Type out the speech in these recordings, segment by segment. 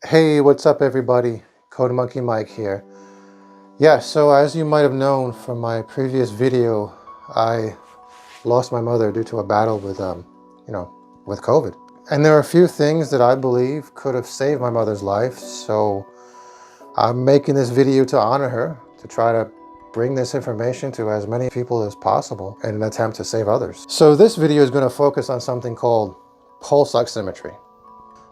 Hey, what's up everybody? Code Monkey Mike here. Yeah, so as you might have known from my previous video, I lost my mother due to a battle with, with COVID. And there are a few things that I believe could have saved my mother's life, so I'm making this video to honor her, to try to bring this information to as many people as possible in an attempt to save others. So this video is going to focus on something called pulse oximetry.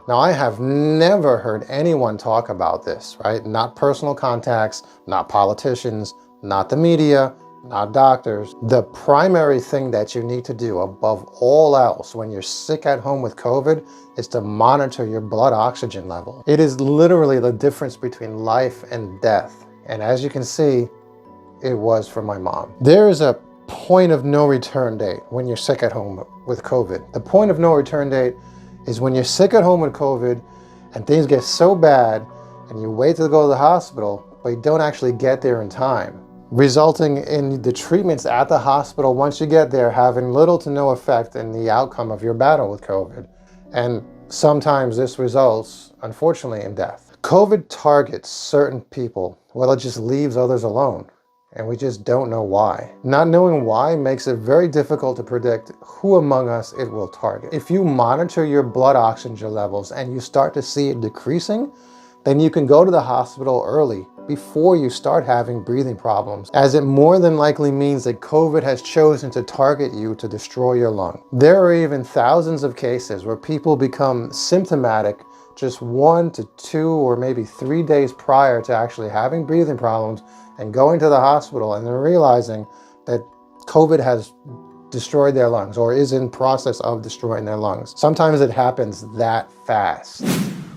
Now, I have never heard anyone talk about this, right? Not personal contacts, not politicians, not the media, not doctors. The primary thing that you need to do above all else when you're sick at home with COVID is to monitor your blood oxygen level. It is literally the difference between life and death. And as you can see, it was for my mom. There is a point of no return date when you're sick at home with COVID. The point of no return date is when you're sick at home with COVID and things get so bad and you wait to go to the hospital, but you don't actually get there in time, resulting in the treatments at the hospital once you get there having little to no effect in the outcome of your battle with COVID. And sometimes this results, unfortunately, in death. COVID targets certain people while it just leaves others alone. And we just don't know why. Not knowing why makes it very difficult to predict who among us it will target. If you monitor your blood oxygen levels and you start to see it decreasing, then you can go to the hospital early before you start having breathing problems, as it more than likely means that COVID has chosen to target you to destroy your lung. There are even thousands of cases where people become symptomatic just 1 to 2 or maybe 3 days prior to actually having breathing problems and going to the hospital and then realizing that COVID has destroyed their lungs or is in process of destroying their lungs. Sometimes it happens that fast.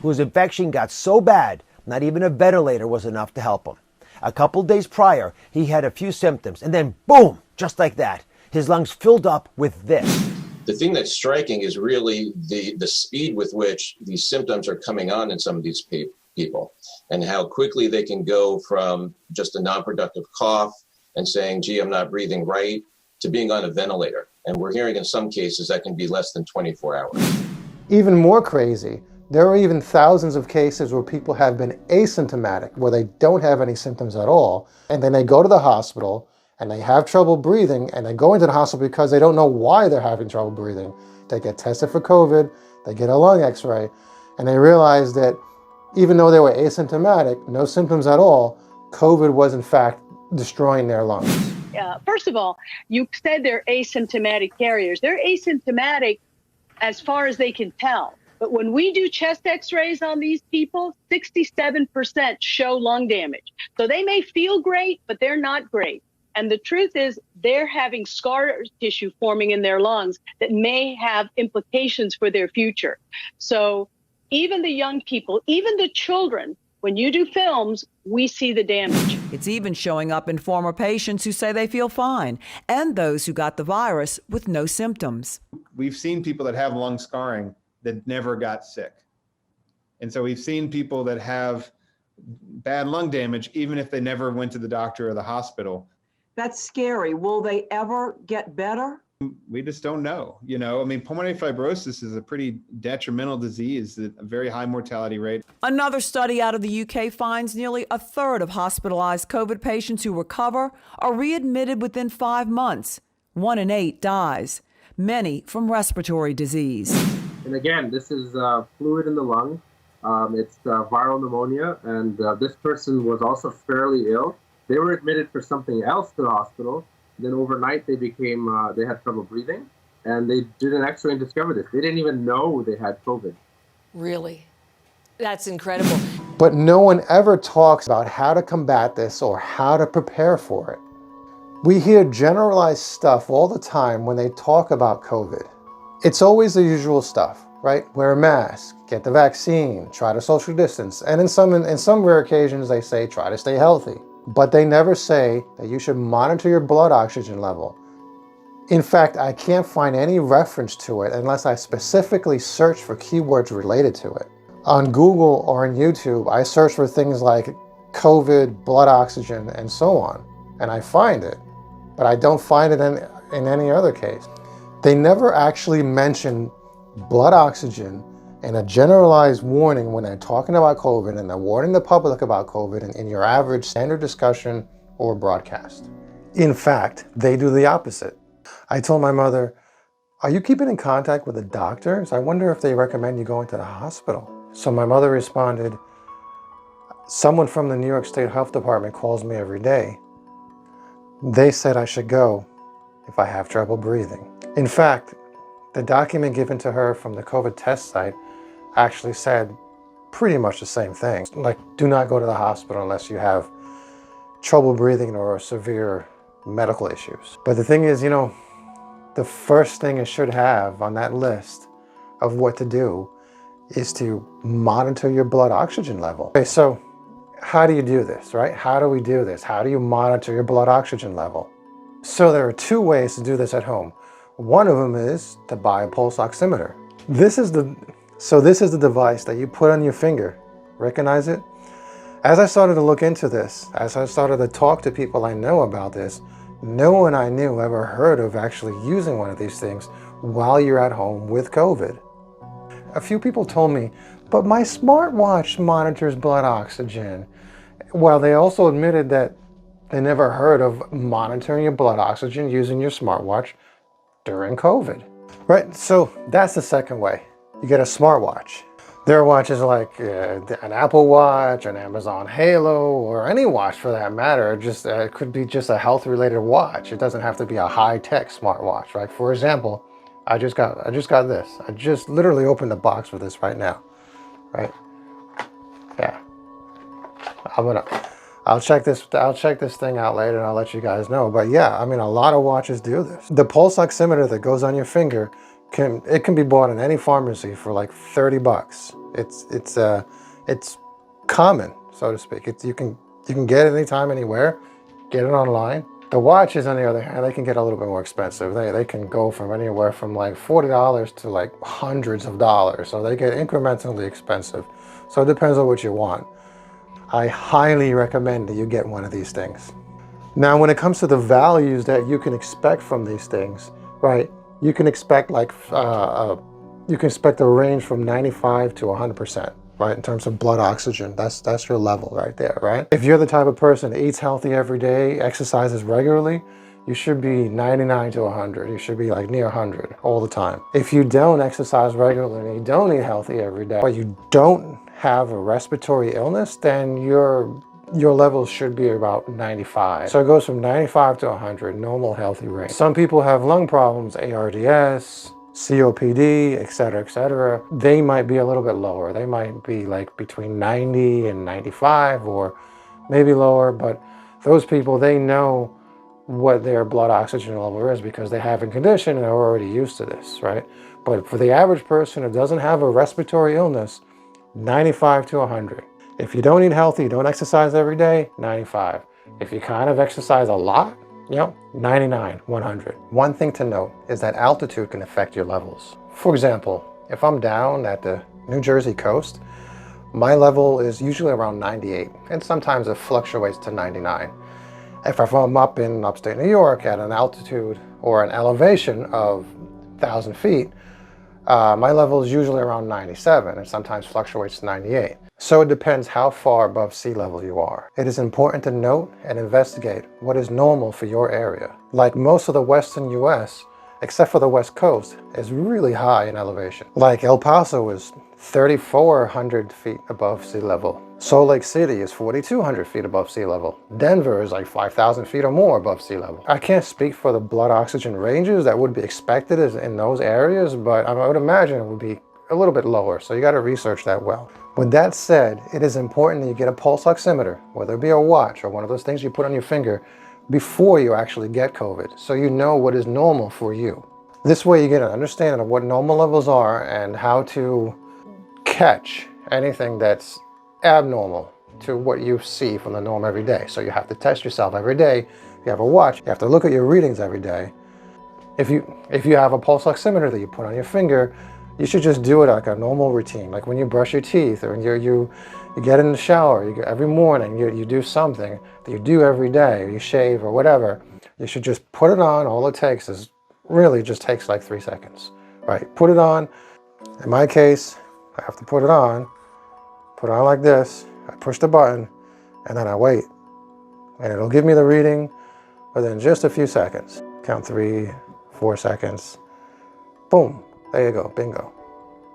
Whose infection got so bad, not even a ventilator was enough to help him. A couple days prior, he had a few symptoms, and then boom, just like that, his lungs filled up with this. The thing that's striking is really the speed with which these symptoms are coming on in some of these people, and how quickly they can go from just a non-productive cough and saying, gee, I'm not breathing right, to being on a ventilator. And we're hearing in some cases that can be less than 24 hours. Even more crazy, there are even thousands of cases where people have been asymptomatic, where they don't have any symptoms at all, and then they go to the hospital and they have trouble breathing, and they go into the hospital because they don't know why they're having trouble breathing. They get tested for COVID, they get a lung x-ray, and they realize that even though they were asymptomatic, no symptoms at all, COVID was in fact destroying their lungs. First of all, you said they're asymptomatic carriers. They're asymptomatic as far as they can tell. But when we do chest x-rays on these people, 67% show lung damage. So they may feel great, but they're not great. And the truth is they're having scar tissue forming in their lungs that may have implications for their future. So even the young people, even the children, when you do films, we see the damage. It's even showing up in former patients who say they feel fine, and those who got the virus with no symptoms. We've seen people that have lung scarring that never got sick. And so we've seen people that have bad lung damage, even if they never went to the doctor or the hospital. That's scary. Will they ever get better? We just don't know. Pulmonary fibrosis is a pretty detrimental disease, a very high mortality rate. Another study out of the UK finds nearly a third of hospitalized COVID patients who recover are readmitted within 5 months. 1 in 8 dies, many from respiratory disease. And again, this is fluid in the lung. It's viral pneumonia, and this person was also fairly ill. They were admitted for something else to the hospital. Then overnight they had trouble breathing, and they did an x-ray and discovered this. They didn't even know they had COVID. Really? That's incredible. But no one ever talks about how to combat this or how to prepare for it. We hear generalized stuff all the time when they talk about COVID. It's always the usual stuff, right? Wear a mask, get the vaccine, try to social distance, and in some rare occasions they say try to stay healthy. But they never say that you should monitor your blood oxygen level. In fact, I can't find any reference to it unless I specifically search for keywords related to it. On Google or on YouTube, I search for things like COVID, blood oxygen, and so on, and I find it, but I don't find it in any other case. They never actually mention blood oxygen and a generalized warning when they're talking about COVID and they're warning the public about COVID in your average standard discussion or broadcast. In fact, they do the opposite. I told my mother, are you keeping in contact with the doctors? I wonder if they recommend you going to the hospital. So my mother responded, someone from the New York State Health Department calls me every day. They said I should go if I have trouble breathing. In fact, the document given to her from the COVID test site actually said pretty much the same thing. Like, do not go to the hospital unless you have trouble breathing or severe medical issues. But the thing is, you know, the first thing it should have on that list of what to do is to monitor your blood oxygen level. Okay, so how do you do this, right? How do we do this? How do you monitor your blood oxygen level? So there are two ways to do this at home. One of them is to buy a pulse oximeter. This is the device that you put on your finger. Recognize it? As I started to look into this, as I started to talk to people I know about this, no one I knew ever heard of actually using one of these things while you're at home with COVID. A few people told me, but my smartwatch monitors blood oxygen. Well, they also admitted that they never heard of monitoring your blood oxygen using your smartwatch during COVID. Right, so that's the second way. You get a smartwatch. There are watches like an Apple Watch, an Amazon Halo, or any watch for that matter. Just it could be just a health-related watch. It doesn't have to be a high-tech smartwatch, right? For example, I just got this. I just literally opened the box with this right now, right? Yeah. I'll check this thing out later and I'll let you guys know. But yeah, I mean, a lot of watches do this. The pulse oximeter that goes on your finger can be bought in any pharmacy for like 30 bucks. It's common, so to speak. You can get it anytime, anywhere. Get it online. The watches, on the other hand, they can get a little bit more expensive. They can go from anywhere from like $40 to like hundreds of dollars. So they get incrementally expensive. So it depends on what you want. I highly recommend that you get one of these things. Now, when it comes to the values that you can expect from these things, right? You can expect a range from 95 to 100%, right? In terms of blood oxygen, that's your level right there, right? If you're the type of person that eats healthy every day, exercises regularly, you should be 99 to 100. You should be like near 100 all the time. If you don't exercise regularly and you don't eat healthy every day, but you don't have a respiratory illness, then your levels should be about 95. So it goes from 95 to 100, normal healthy range. Some people have lung problems, ARDS, COPD, etc. They might be a little bit lower. They might be like between 90 and 95 or maybe lower, but those people, they know what their blood oxygen level is because they have a condition and they're already used to this, right? But for the average person who doesn't have a respiratory illness, 95 to 100. If you don't eat healthy, you don't exercise every day, 95. If you kind of exercise a lot, 99, 100. One thing to note is that altitude can affect your levels. For example, if I'm down at the New Jersey coast, my level is usually around 98, and sometimes it fluctuates to 99. If I'm up in upstate New York at an altitude or an elevation of 1,000 feet, my level is usually around 97 and sometimes fluctuates to 98. So it depends how far above sea level you are. It is important to note and investigate what is normal for your area. Like most of the western US, except for the West Coast, is really high in elevation. Like El Paso is 3,400 feet above sea level. Salt Lake City is 4,200 feet above sea level. Denver is like 5,000 feet or more above sea level. I can't speak for the blood oxygen ranges that would be expected in those areas, but I would imagine it would be a little bit lower, so you got to research that well. With that said, it is important that you get a pulse oximeter, whether it be a watch or one of those things you put on your finger, before you actually get COVID, so you know what is normal for you. This way you get an understanding of what normal levels are and how to catch anything that's abnormal to what you see from the norm every day. So you have to test yourself every day. If you have a watch, you have to look at your readings every day. If you have a pulse oximeter that you put on your finger, you should just do it like a normal routine, like when you brush your teeth or you get in the shower, every morning you do something that you do every day, or you shave or whatever. You should just put it on. All it takes is really just takes like 3 seconds, right? Put it on. In my case, I have to put it on like this. I push the button, and then I wait. And it'll give me the reading within just a few seconds. Count 3, 4 seconds. Boom, there you go, bingo.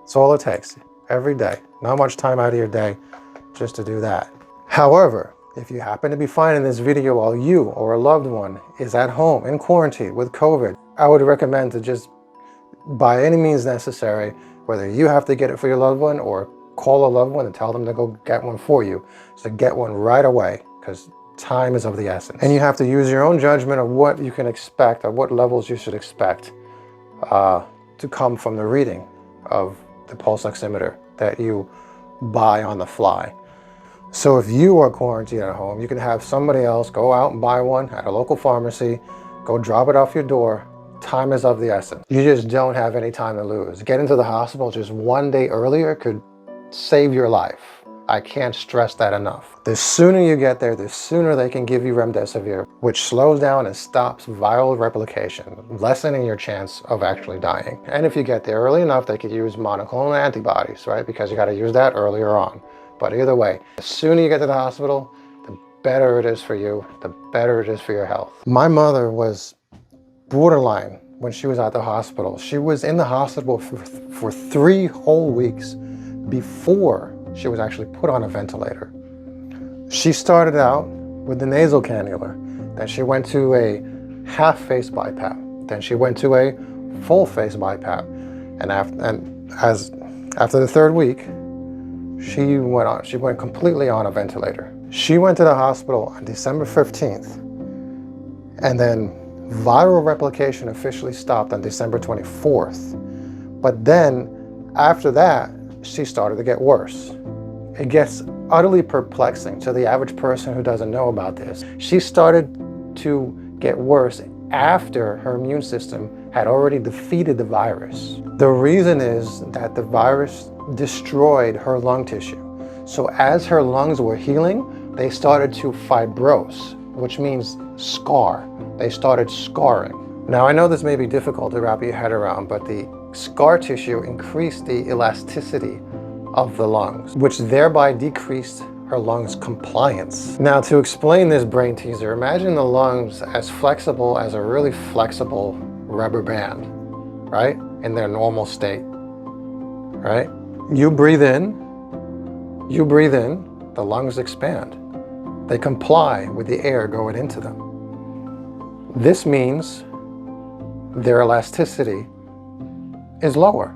That's all it takes, every day. Not much time out of your day just to do that. However, if you happen to be finding this video while you or a loved one is at home in quarantine with COVID, I would recommend to just, by any means necessary, whether you have to get it for your loved one or call a loved one and tell them to go get one for you, so get one right away, because time is of the essence. And you have to use your own judgment of what you can expect, or what levels you should expect to come from the reading of the pulse oximeter that you buy on the fly. So if you are quarantined at home, you can have somebody else go out and buy one at a local pharmacy, go drop it off your door. Time is of the essence. You just don't have any time to lose. Getting to the hospital just one day earlier could save your life. I can't stress that enough. The sooner you get there, the sooner they can give you remdesivir, which slows down and stops viral replication, lessening your chance of actually dying. And if you get there early enough, they could use monoclonal antibodies, right? Because you got to use that earlier on. But either way, the sooner you get to the hospital, the better it is for you, the better it is for your health. My mother was borderline when she was at the hospital. She was in the hospital for 3 whole weeks before she was actually put on a ventilator. She started out with the nasal cannula, then she went to a half-face BiPAP, then she went to a full-face BiPAP, and after the 3rd week, she went completely on a ventilator. She went to the hospital on December 15th, and then viral replication officially stopped on December 24th. But then, after that, she started to get worse. It gets utterly perplexing to the average person who doesn't know about this. She started to get worse after her immune system had already defeated the virus. The reason is that the virus destroyed her lung tissue. So as her lungs were healing, they started to fibrose, which means scar. They started scarring. Now I know this may be difficult to wrap your head around, but the scar tissue increased the elasticity of the lungs, which thereby decreased her lungs' compliance. Now to explain this brain teaser, imagine the lungs as flexible as a really flexible rubber band, right? In their normal state, right? You breathe in, the lungs expand. They comply with the air going into them. This means their elasticity is lower,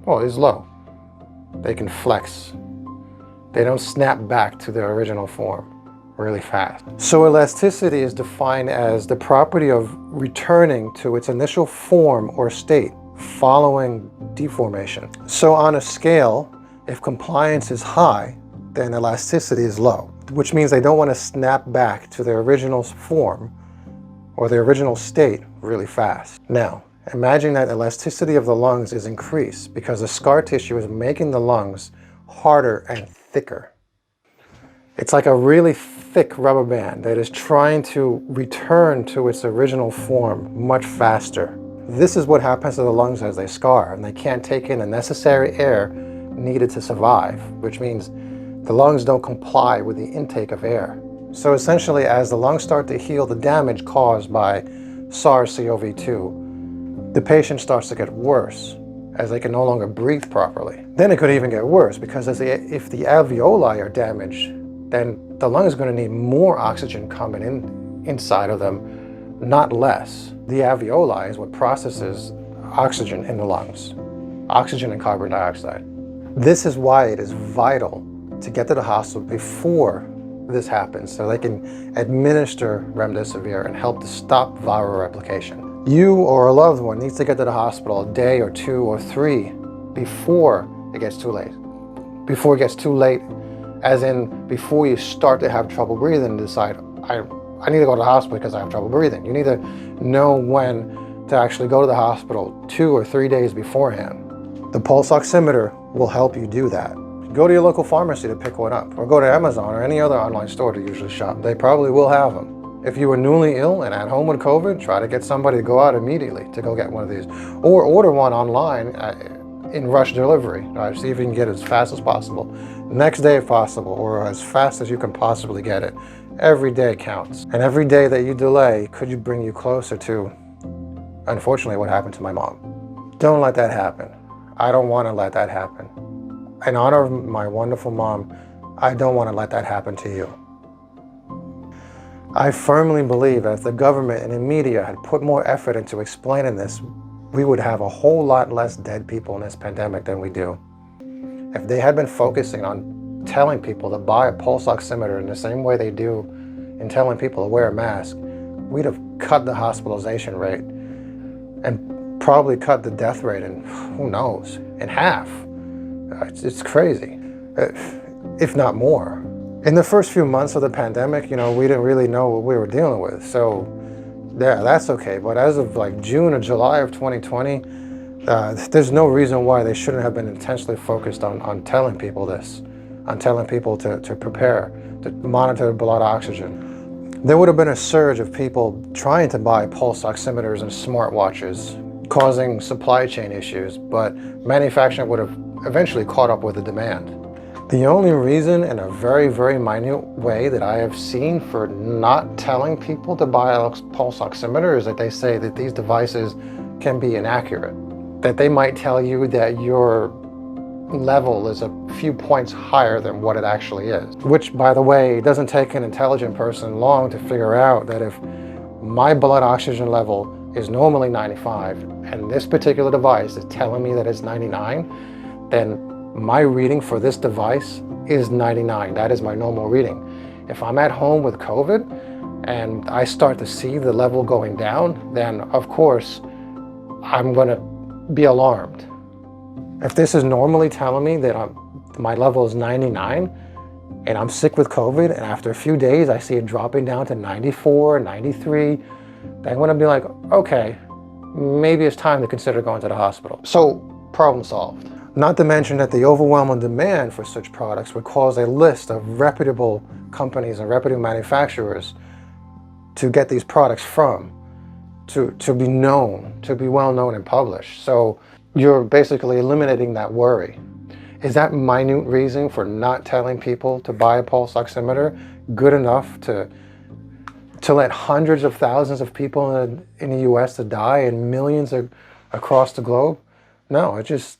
well, is low. They can flex. They don't snap back to their original form really fast. So elasticity is defined as the property of returning to its initial form or state following deformation. So on a scale, if compliance is high, then elasticity is low, which means they don't want to snap back to their original form or their original state really fast. Now, imagine that elasticity of the lungs is increased because the scar tissue is making the lungs harder and thicker. It's like a really thick rubber band that is trying to return to its original form much faster. This is what happens to the lungs as they scar, and they can't take in the necessary air needed to survive, which means the lungs don't comply with the intake of air. So essentially, as the lungs start to heal the damage caused by SARS-CoV-2, the patient starts to get worse as they can no longer breathe properly. Then it could even get worse because if the alveoli are damaged, then the lung is going to need more oxygen coming inside of them, not less. The alveoli is what processes oxygen in the lungs, oxygen and carbon dioxide. This is why it is vital to get to the hospital before this happens so they can administer remdesivir and help to stop viral replication. You or a loved one needs to get to the hospital a day or 2 or 3 before it gets too late. Before it gets too late, as in before you start to have trouble breathing and decide, I need to go to the hospital because I have trouble breathing. You need to know when to actually go to the hospital 2 or 3 days beforehand. The pulse oximeter will help you do that. Go to your local pharmacy to pick one up, or go to Amazon or any other online store to usually shop. They probably will have them. If you are newly ill and at home with COVID, try to get somebody to go out immediately to go get one of these, or order one online in rush delivery. See if you can get it as fast as possible, next day if possible, or as fast as you can possibly get it. Every day counts. And every day that you delay could bring you closer to, unfortunately, what happened to my mom. Don't let that happen. I don't want to let that happen. In honor of my wonderful mom, I don't want to let that happen to you. I firmly believe that if the government and the media had put more effort into explaining this, we would have a whole lot less dead people in this pandemic than we do. If they had been focusing on telling people to buy a pulse oximeter in the same way they do in telling people to wear a mask, we'd have cut the hospitalization rate and probably cut the death rate in, who knows, in half. It's crazy, if not more. In the first few months of the pandemic, we didn't really know what we were dealing with. So yeah, that's okay. But as of like June or July of 2020, there's no reason why they shouldn't have been intentionally focused on telling people this, on telling people to prepare, to monitor blood oxygen. There would have been a surge of people trying to buy pulse oximeters and smartwatches, causing supply chain issues, but manufacturing would have eventually caught up with the demand. The only reason, in a very, very minute way, that I have seen for not telling people to buy a pulse oximeter is that they say that these devices can be inaccurate. That they might tell you that your level is a few points higher than what it actually is. Which, by the way, doesn't take an intelligent person long to figure out that if my blood oxygen level is normally 95 and this particular device is telling me that it's 99, then my reading for this device is 99. That is my normal reading. If I'm at home with COVID and I start to see the level going down, then of course I'm going to be alarmed. If this is normally telling me that my level is 99 and I'm sick with COVID, and after a few days I see it dropping down to 94, 93, then I'm going to be like, okay, maybe it's time to consider going to the hospital. So, problem solved. Not to mention that the overwhelming demand for such products would cause a list of reputable companies and reputable manufacturers to get these products from, to be known, to be well known and published. So you're basically eliminating that worry. Is that minute reason for not telling people to buy a pulse oximeter good enough to let hundreds of thousands of people in the US to die and millions across the globe? No, it just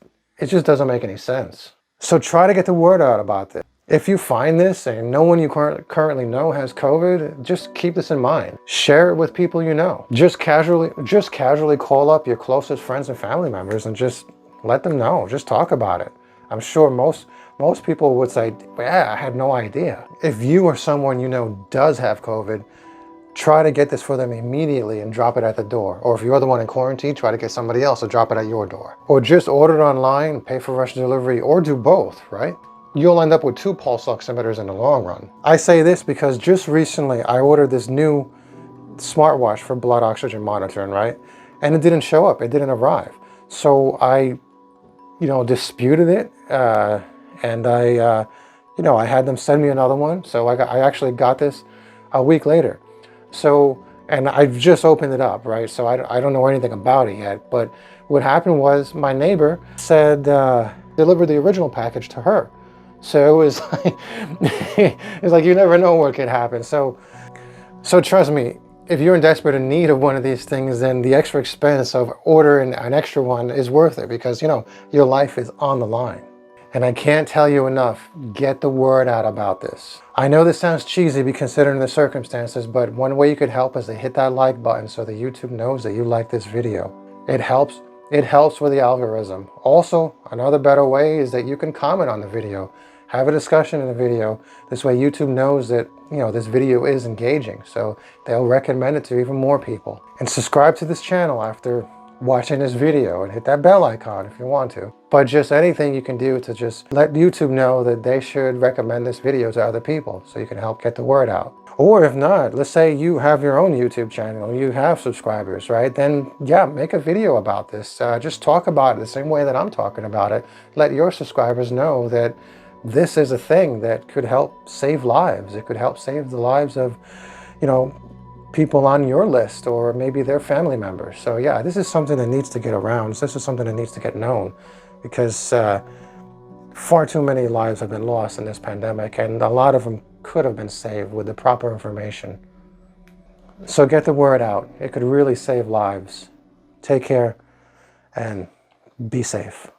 doesn't make any sense. So try to get the word out about this. If you find this and no one you currently know has COVID, just keep this in mind. Share it with people you know. Just casually call up your closest friends and family members and just let them know. Just talk about it. I'm sure most people would say, yeah, I had no idea. If you or someone you know does have COVID, try to get this for them immediately and drop it at the door. Or if you're the one in quarantine, try to get somebody else to drop it at your door. Or just order it online, pay for rush delivery, or do both, right? You'll end up with 2 pulse oximeters in the long run. I say this because just recently I ordered this new smartwatch for blood oxygen monitoring, right? And it didn't show up, it didn't arrive. So I, disputed it, and I had them send me another one. So I actually got this a week later. So, and I've just opened it up, right? So I don't know anything about it yet, but what happened was my neighbor said, deliver the original package to her. So it was like, it's like, you never know what could happen. So trust me, if you're in desperate need of one of these things, then the extra expense of ordering an extra one is worth it because, your life is on the line. And I can't tell you enough, get the word out about this. I know this sounds cheesy considering the circumstances, but one way you could help is to hit that like button so that YouTube knows that you like this video. It helps with the algorithm. Also, another better way is that you can comment on the video. Have a discussion in the video. This way YouTube knows that, this video is engaging, so they'll recommend it to even more people. And subscribe to this channel after watching this video and hit that bell icon if you want to. But just anything you can do to just let YouTube know that they should recommend this video to other people so you can help get the word out. Or if not, let's say you have your own YouTube channel, you have subscribers, right? Then yeah, make a video about this. Just talk about it the same way that I'm talking about it. Let your subscribers know that this is a thing that could help save lives. It could help save the lives of, people on your list or maybe their family members. So yeah, this is something that needs to get around. This is something that needs to get known. because far too many lives have been lost in this pandemic, and a lot of them could have been saved with the proper information. So get the word out. It could really save lives. Take care and be safe.